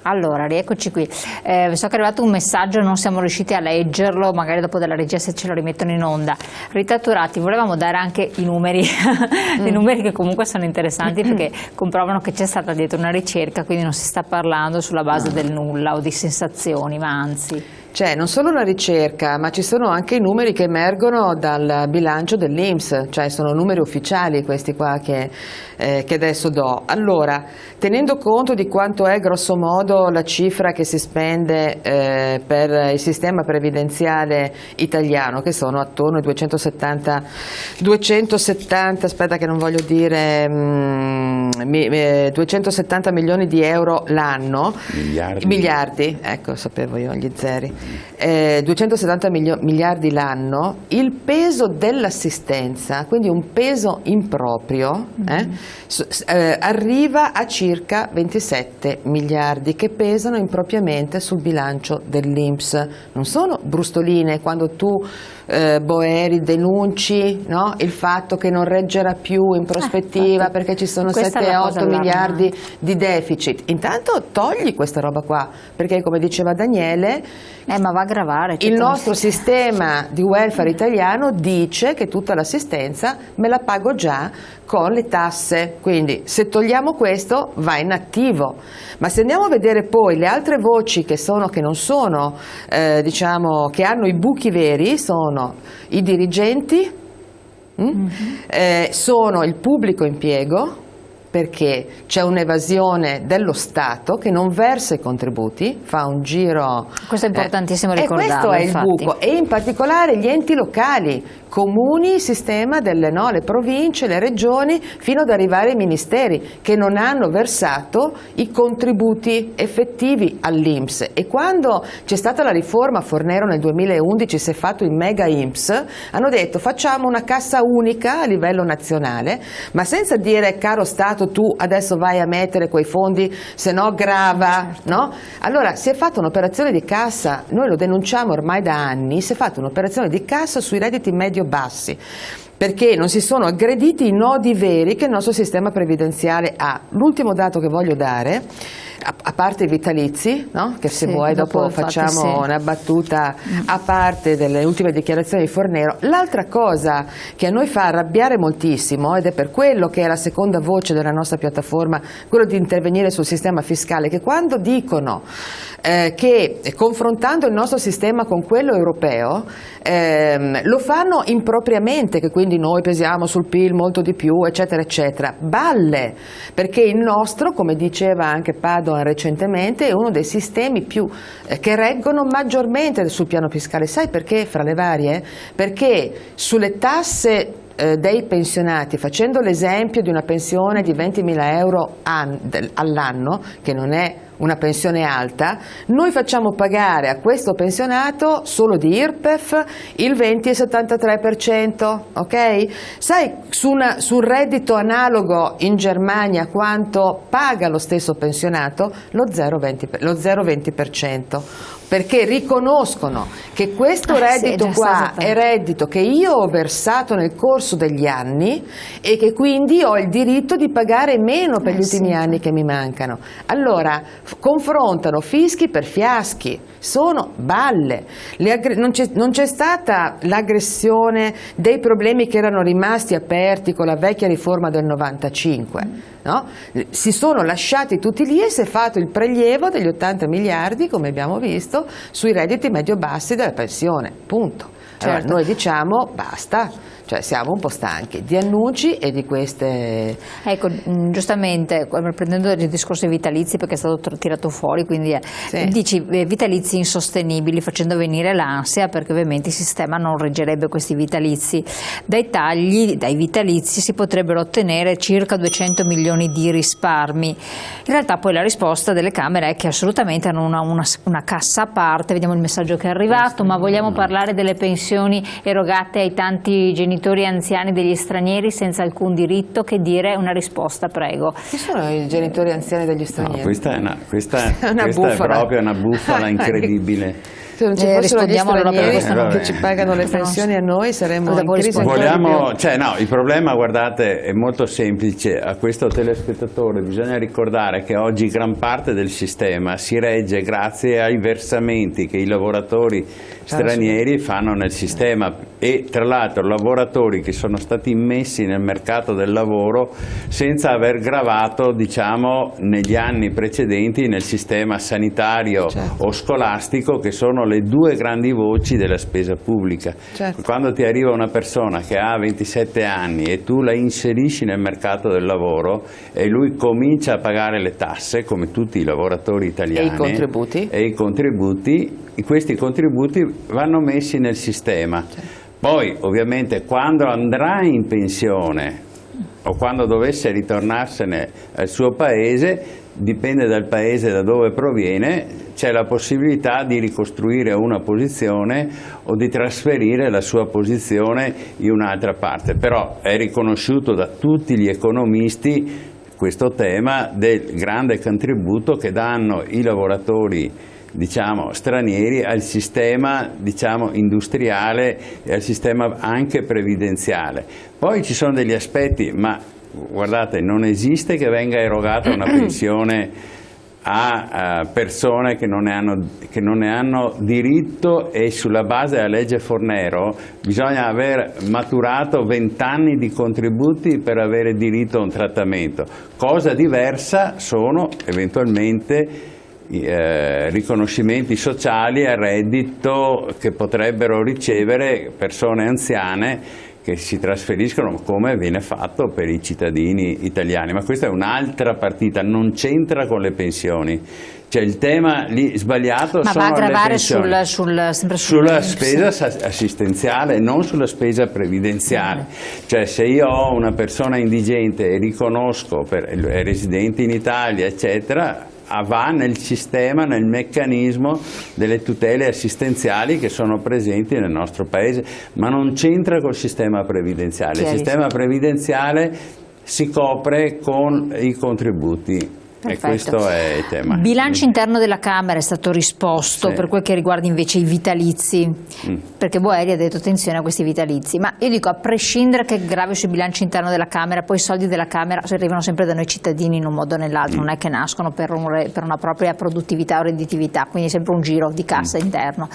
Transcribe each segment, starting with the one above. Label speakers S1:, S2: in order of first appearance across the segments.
S1: Allora, rieccoci qui. So che è arrivato un messaggio, non siamo riusciti a leggerlo, magari dopo della regia se ce lo rimettono in onda. Rita Turati, volevamo dare anche i numeri, i numeri che comunque sono interessanti perché comprovano che c'è stata dietro una ricerca, quindi non si sta parlando sulla base del nulla o di sensazioni, ma anzi...
S2: C'è non solo una ricerca, ma ci sono anche i numeri che emergono dal bilancio dell'INPS, cioè sono numeri ufficiali questi qua che adesso do. Allora, tenendo conto di quanto è grosso modo la cifra che si spende per il sistema previdenziale italiano, che sono attorno ai 270, aspetta che non voglio dire, 270 milioni di euro l'anno. Miliardi, ecco, sapevo io gli zeri. 270 miliardi l'anno, il peso dell'assistenza, quindi un peso improprio, arriva a circa 27 miliardi che pesano impropriamente sul bilancio dell'INPS. Non sono brustoline quando tu Boeri denunci, no? Il fatto che non reggerà più in prospettiva perché ci sono 7-8 miliardi di deficit. Intanto togli questa roba qua, perché come diceva Daniele,
S1: ma va a gravare.
S2: Il nostro sistema di welfare italiano dice che tutta l'assistenza me la pago già con le tasse, quindi se togliamo questo va in attivo. Ma se andiamo a vedere poi le altre voci che non sono, diciamo, che hanno i buchi veri, sono i dirigenti, sono il pubblico impiego, perché c'è un'evasione dello Stato che non versa i contributi, fa un giro...
S1: Questo è importantissimo ricordarlo.
S2: E questo è il buco, e in particolare gli enti locali, comuni, sistema delle le province, le regioni, fino ad arrivare ai ministeri, che non hanno versato i contributi effettivi all'INPS. E quando c'è stata la riforma Fornero nel 2011, si è fatto il mega INPS, hanno detto facciamo una cassa unica a livello nazionale, ma senza dire caro Stato tu adesso vai a mettere quei fondi, se no grava, no? Allora si è fatta un'operazione di cassa, noi lo denunciamo ormai da anni, si è fatta un'operazione di cassa sui redditi medio-bassi, perché non si sono aggrediti i nodi veri che il nostro sistema previdenziale ha. L'ultimo dato che voglio dare, a parte i vitalizi, no? Che se vuoi dopo facciamo una battuta a parte delle ultime dichiarazioni di Fornero, l'altra cosa che a noi fa arrabbiare moltissimo, ed è per quello che è la seconda voce della nostra piattaforma, quello di intervenire sul sistema fiscale, che quando dicono che confrontando il nostro sistema con quello europeo lo fanno impropriamente, che quindi noi pesiamo sul PIL molto di più, eccetera eccetera, balle, perché il nostro, come diceva anche Padoan recentemente, è uno dei sistemi più che reggono maggiormente sul piano fiscale. Sai perché, fra le varie? Perché sulle tasse dei pensionati, facendo l'esempio di una pensione di 20.000 euro all'anno, che non è una pensione alta, noi facciamo pagare a questo pensionato solo di IRPEF il 20,73%, ok? Sai su un reddito analogo in Germania quanto paga lo stesso pensionato? Lo 0,20%. Perché riconoscono che questo reddito qua è reddito che io ho versato nel corso degli anni e che quindi ho il diritto di pagare meno per gli ultimi anni che mi mancano. Allora confrontano fischi per fiaschi, sono balle. Non c'è stata l'aggressione dei problemi che erano rimasti aperti con la vecchia riforma del 95. No? Si sono lasciati tutti lì e si è fatto il prelievo degli 80 miliardi, come abbiamo visto, sui redditi medio-bassi della pensione, punto. Allora, noi diciamo basta, cioè siamo un po' stanchi di annunci e di queste...
S1: Ecco, giustamente, prendendo il discorso dei vitalizi, perché è stato tirato fuori, quindi dici vitalizi insostenibili, facendo venire l'ansia, perché ovviamente il sistema non reggerebbe questi vitalizi. Dai tagli, dai vitalizi si potrebbero ottenere circa 200 milioni di risparmi. In realtà poi la risposta delle Camere è che assolutamente hanno una cassa a parte. Vediamo il messaggio che è arrivato, ma vogliamo parlare delle pensioni erogate ai tanti genitori anziani degli stranieri senza alcun diritto? Che dire? Una risposta, prego.
S2: Chi sono i genitori anziani degli stranieri?
S3: No, questa è proprio una bufala incredibile.
S2: Se non ci fossero gli
S1: rispondiamo allora per
S2: stranieri che ci pagano le pensioni a noi, saremmo in crisi ancora di più.
S3: No, il problema, guardate, è molto semplice. A questo telespettatore bisogna ricordare che oggi gran parte del sistema si regge grazie ai versamenti che i lavoratori stranieri fanno nel sistema, e tra l'altro lavoratori che sono stati immessi nel mercato del lavoro senza aver gravato, diciamo, negli anni precedenti nel sistema sanitario o scolastico, che sono le due grandi voci della spesa pubblica. Quando ti arriva una persona che ha 27 anni e tu la inserisci nel mercato del lavoro e lui comincia a pagare le tasse come tutti i lavoratori italiani e i contributi, questi contributi vanno messi nel sistema. Poi ovviamente quando andrà in pensione o quando dovesse ritornarsene al suo paese, dipende dal paese da dove proviene, c'è la possibilità di ricostruire una posizione o di trasferire la sua posizione in un'altra parte. Però è riconosciuto da tutti gli economisti questo tema del grande contributo che danno i lavoratori, diciamo, stranieri al sistema, diciamo, industriale e al sistema anche previdenziale. Poi ci sono degli aspetti, ma guardate, non esiste che venga erogata una pensione a persone che non ne hanno diritto, e sulla base della legge Fornero bisogna aver maturato 20 anni di contributi per avere diritto a un trattamento. Cosa diversa sono eventualmente riconoscimenti sociali a reddito che potrebbero ricevere persone anziane che si trasferiscono, come viene fatto per i cittadini italiani. Ma questa è un'altra partita, non c'entra con le pensioni. Cioè il tema lì sbagliato sono le pensioni.
S1: sempre
S3: sulla spesa assistenziale, non sulla spesa previdenziale. Cioè se io ho una persona indigente e riconosco è residente in Italia, eccetera, va nel sistema, nel meccanismo delle tutele assistenziali che sono presenti nel nostro paese, ma non c'entra col sistema previdenziale. Il sistema previdenziale si copre con i contributi. Perfetto. E questo è il tema.
S1: Il bilancio interno della Camera è stato risposto per quel che riguarda invece i vitalizi, perché Boeri ha detto attenzione a questi vitalizi, ma io dico, a prescindere che grave sul bilancio interno della Camera, poi i soldi della Camera arrivano sempre da noi cittadini in un modo o nell'altro, non è che nascono per una propria produttività o redditività, quindi è sempre un giro di cassa interno.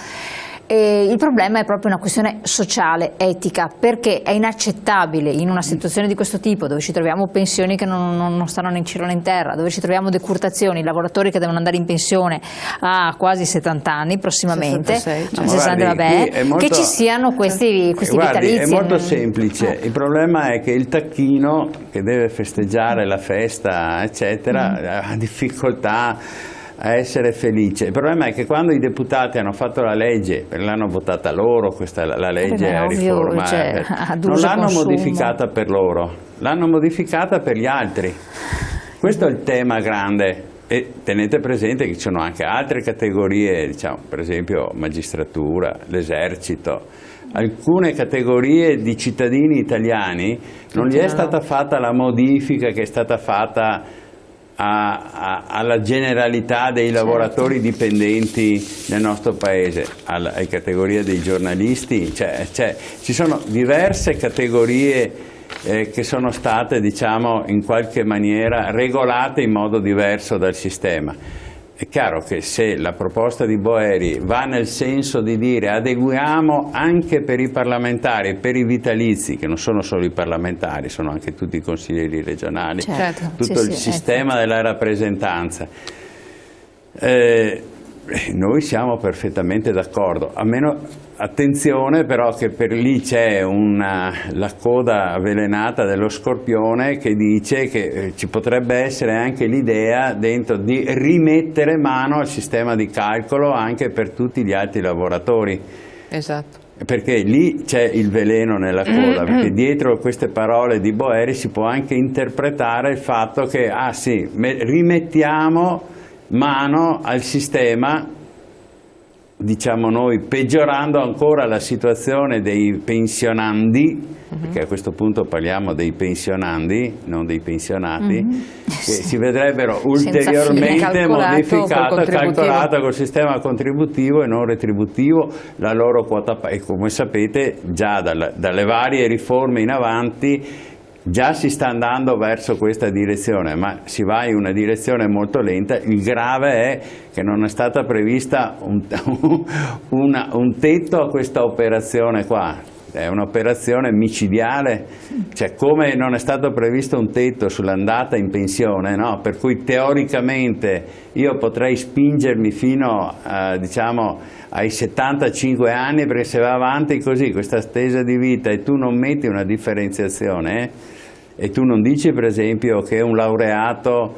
S1: E il problema è proprio una questione sociale, etica, perché è inaccettabile in una situazione di questo tipo, dove ci troviamo pensioni che non stanno né in cielo né in terra, dove ci troviamo decurtazioni, lavoratori che devono andare in pensione a quasi 70 anni prossimamente, 66, che ci siano questi vitalizi.
S3: È molto semplice, il problema è che il tacchino che deve festeggiare la festa, eccetera, ha difficoltà a essere felice. Il problema è che quando i deputati hanno fatto la legge, l'hanno votata loro, la legge a riforma, non l'hanno modificata per loro, l'hanno modificata per gli altri. Questo è il tema grande, e tenete presente che ci sono anche altre categorie, diciamo, per esempio magistratura, l'esercito, alcune categorie di cittadini italiani non gli è stata fatta la modifica che è stata fatta alla generalità dei lavoratori dipendenti nel nostro paese, alla categoria dei giornalisti, ci sono diverse categorie che sono state, diciamo, in qualche maniera regolate in modo diverso dal sistema. È chiaro che se la proposta di Boeri va nel senso di dire adeguiamo anche per i parlamentari e per i vitalizi, che non sono solo i parlamentari, sono anche tutti i consiglieri regionali, tutto il sistema della rappresentanza, noi siamo perfettamente d'accordo, a meno attenzione però che per lì c'è la coda avvelenata dello scorpione che dice che ci potrebbe essere anche l'idea dentro di rimettere mano al sistema di calcolo anche per tutti gli altri lavoratori.
S2: Esatto.
S3: Perché lì c'è il veleno nella coda, perché dietro queste parole di Boeri si può anche interpretare il fatto che rimettiamo mano al sistema diciamo noi, peggiorando ancora la situazione dei pensionandi, perché a questo punto parliamo dei pensionandi, non dei pensionati, che si vedrebbero ulteriormente calcolata col sistema contributivo e non retributivo la loro quota, e come sapete già dalle varie riforme in avanti già si sta andando verso questa direzione, ma si va in una direzione molto lenta. Il grave è che non è stata prevista un tetto a questa operazione qua. È un'operazione micidiale, cioè come non è stato previsto un tetto sull'andata in pensione, no? Per cui teoricamente io potrei spingermi fino diciamo, ai 75 anni, perché se va avanti così questa stesa di vita e tu non metti una differenziazione e tu non dici per esempio che un laureato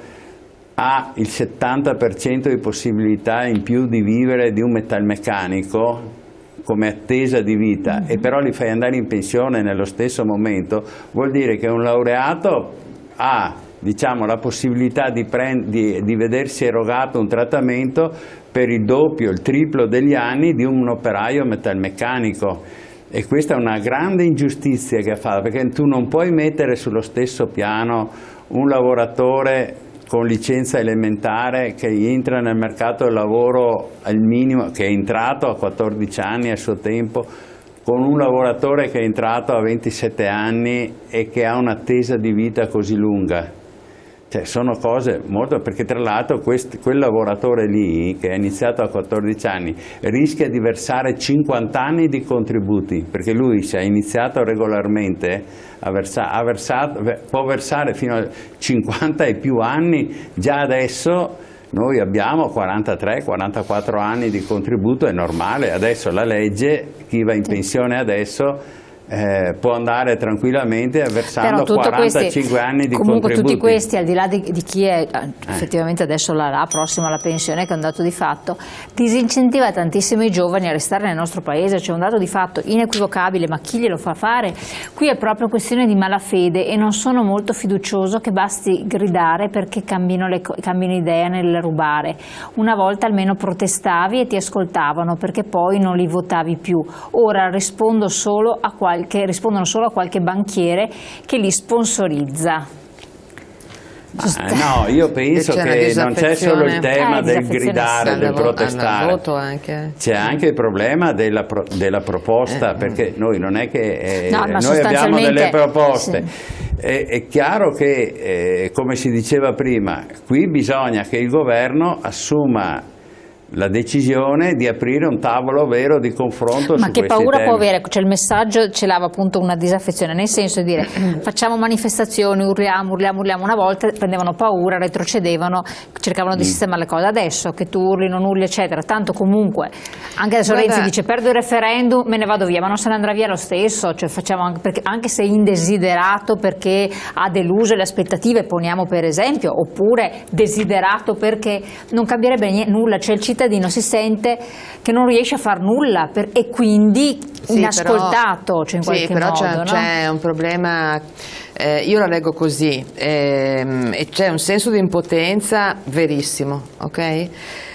S3: ha il 70% di possibilità in più di vivere di un metalmeccanico come attesa di vita, e però li fai andare in pensione nello stesso momento, vuol dire che un laureato ha, diciamo, la possibilità di vedersi erogato un trattamento per il doppio, il triplo degli anni di un operaio metalmeccanico, e questa è una grande ingiustizia che ha fatto, perché tu non puoi mettere sullo stesso piano un lavoratore con licenza elementare che entra nel mercato del lavoro al minimo, che è entrato a 14 anni a suo tempo, con un lavoratore che è entrato a 27 anni e che ha un'attesa di vita così lunga. Cioè, sono cose molto, perché tra l'altro quel lavoratore lì che è iniziato a 14 anni rischia di versare 50 anni di contributi, perché lui, se ha iniziato regolarmente può versare fino a 50 e più anni. Già adesso noi abbiamo 43-44 anni di contributo, è normale. Adesso la legge, chi va in pensione adesso può andare tranquillamente versando 45 anni di
S1: comunque
S3: contributi.
S1: Tutti questi, al di là di chi è effettivamente adesso prossima alla pensione, che è un dato di fatto, disincentiva tantissimo i giovani a restare nel nostro paese. C'è un dato di fatto inequivocabile, ma chi glielo fa fare? Qui è proprio questione di malafede, e non sono molto fiducioso che basti gridare perché cambino idea nel rubare. Una volta almeno protestavi e ti ascoltavano, perché poi non li votavi più. Ora rispondono solo a qualche banchiere che li sponsorizza.
S3: No, io penso che non c'è solo il tema del gridare, del protestare, c'è anche il problema della proposta, perché noi non è che noi abbiamo delle proposte. Sì. È chiaro che, come si diceva prima, qui bisogna che il governo assuma la decisione di aprire un tavolo vero di confronto su questi temi. Ma che paura
S1: può avere? Cioè, il messaggio celava appunto una disaffezione, nel senso di dire facciamo manifestazioni, urliamo. Una volta prendevano paura, retrocedevano, cercavano di sistemare le cose. Adesso che tu urli, non urli, eccetera, tanto comunque, anche adesso Renzi dice perdo il referendum, me ne vado via, ma non se ne andrà via lo stesso, cioè facciamo anche se indesiderato perché ha deluso le aspettative, poniamo per esempio, oppure desiderato perché non cambierebbe nulla, cioè il cittadino si sente che non riesce a far nulla e quindi inascoltato, cioè in qualche modo.
S2: Però c'è un problema, io la leggo così, e c'è un senso di impotenza verissimo, ok?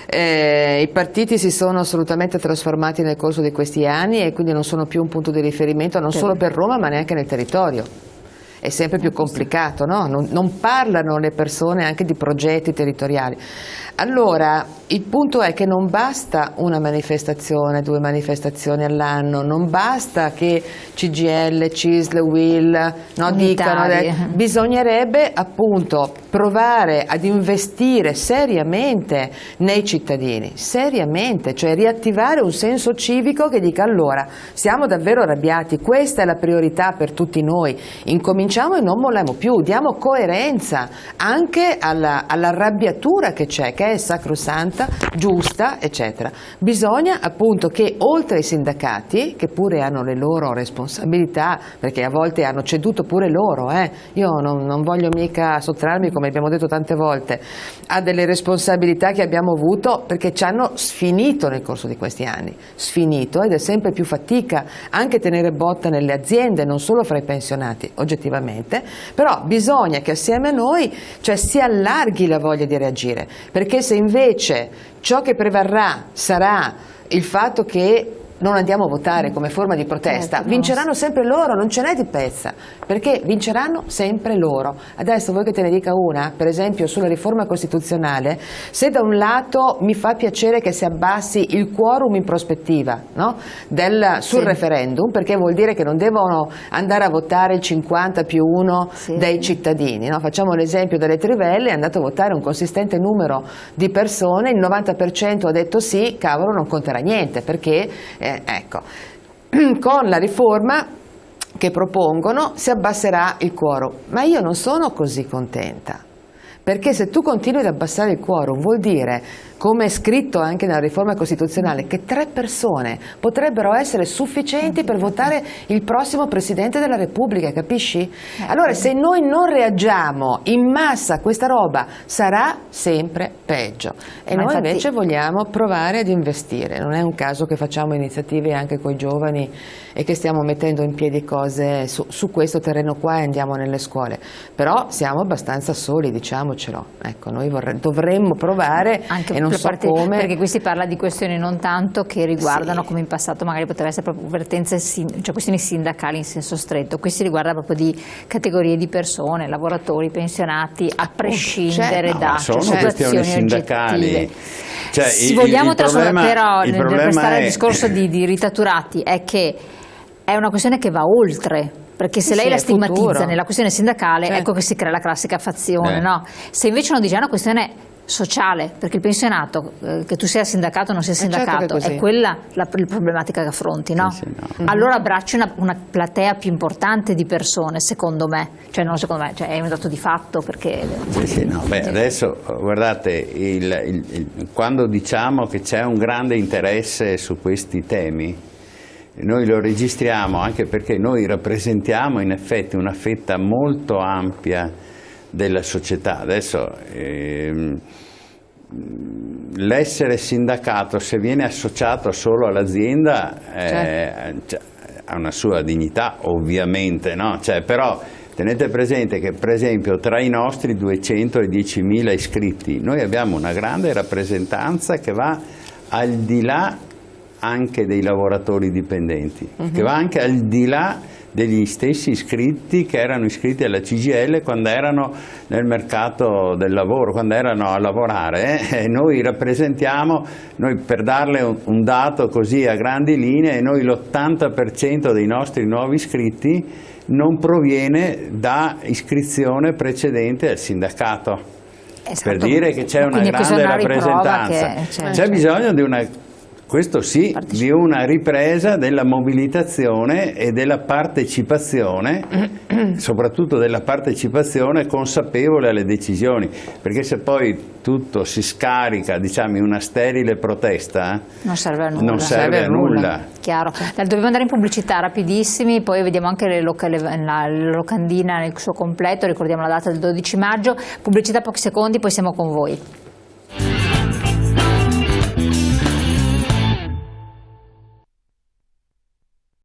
S2: I partiti si sono assolutamente trasformati nel corso di questi anni e quindi non sono più un punto di riferimento non solo per Roma ma neanche nel territorio. È sempre più complicato, no? Non parlano le persone anche di progetti territoriali. Allora, il punto è che non basta una manifestazione, 2 manifestazioni all'anno, non basta che CGIL, CISL, UIL dicano, bisognerebbe appunto provare ad investire seriamente nei cittadini, seriamente, cioè riattivare un senso civico che dica allora, siamo davvero arrabbiati, questa è la priorità per tutti noi, incominciamo e non molliamo più, diamo coerenza anche all'arrabbiatura che c'è, che è sacrosanta, giusta, eccetera. Bisogna appunto che oltre ai sindacati, che pure hanno le loro responsabilità, perché a volte hanno ceduto pure loro, io non voglio mica sottrarmi, come abbiamo detto tante volte, a delle responsabilità che abbiamo avuto perché ci hanno sfinito nel corso di questi anni, sfinito, ed è sempre più fatica anche tenere botta nelle aziende, non solo fra i pensionati, oggettivamente, però bisogna che assieme a noi si allarghi la voglia di reagire, perché se invece ciò che prevarrà sarà il fatto che non andiamo a votare come forma di protesta,
S1: certo,
S2: vinceranno sempre loro, non ce n'è di pezza, perché vinceranno sempre loro. Adesso vuoi che te ne dica una, per esempio sulla riforma costituzionale, se da un lato mi fa piacere che si abbassi il quorum in prospettiva, no? Sul referendum, perché vuol dire che non devono andare a votare il 50+1 dei cittadini, no? Facciamo l'esempio delle trivelle, è andato a votare un consistente numero di persone, il 90% ha detto sì, cavolo, non conterà niente, perché ecco, con la riforma che propongono si abbasserà il quorum, ma io non sono così contenta, perché se tu continui ad abbassare il quorum vuol dire, come è scritto anche nella riforma costituzionale, che 3 persone potrebbero essere sufficienti per votare il prossimo Presidente della Repubblica, capisci? Allora se noi non reagiamo in massa a questa roba sarà sempre peggio, e noi invece vogliamo provare ad investire. Non è un caso che facciamo iniziative anche con i giovani e che stiamo mettendo in piedi cose su questo terreno qua e andiamo nelle scuole, però siamo abbastanza soli, diciamocelo. Ecco, noi dovremmo provare, anche e non so come.
S1: Perché qui si parla di questioni non tanto che riguardano, come in passato magari poteva essere proprio vertenze, cioè questioni sindacali in senso stretto, qui si riguarda proprio di categorie di persone, lavoratori, pensionati, a prescindere da situazioni sindacali.
S3: Cioè,
S1: se vogliamo trasformare, però nel restare al discorso di Rita Turati, è che è una questione che va oltre, perché se lei la stigmatizza nella questione sindacale, ecco che si crea la classica fazione, no? Se invece uno dice è una questione sociale, perché il pensionato, che tu sia sindacato o non sia sindacato, è quella la problematica che affronti, no? Allora abbracci una platea più importante di persone, secondo me, cioè non secondo me, cioè è un dato di fatto, perché
S3: adesso guardate, quando diciamo che c'è un grande interesse su questi temi, noi lo registriamo anche perché noi rappresentiamo in effetti una fetta molto ampia della società. Adesso l'essere sindacato, se viene associato solo all'azienda, ha una sua dignità ovviamente, no? Però tenete presente che per esempio tra i nostri 210.000 iscritti noi abbiamo una grande rappresentanza che va al di là anche dei lavoratori dipendenti, che va anche al di là degli stessi iscritti che erano iscritti alla CGIL quando erano nel mercato del lavoro, quando erano a lavorare. Noi rappresentiamo, per darle un dato così a grandi linee, noi l'80% dei nostri nuovi iscritti non proviene da iscrizione precedente al sindacato, per dire che c'è una grande rappresentanza. C'è bisogno di una... Questo sì, di una ripresa della mobilitazione e della partecipazione, soprattutto della partecipazione consapevole alle decisioni, perché se poi tutto si scarica, diciamo, in una sterile protesta,
S1: non serve a nulla.
S3: Non serve a nulla.
S1: Chiaro. Dobbiamo andare in pubblicità rapidissimi, poi vediamo anche la locandina nel suo completo, ricordiamo la data del 12 maggio, pubblicità pochi secondi, poi siamo con voi.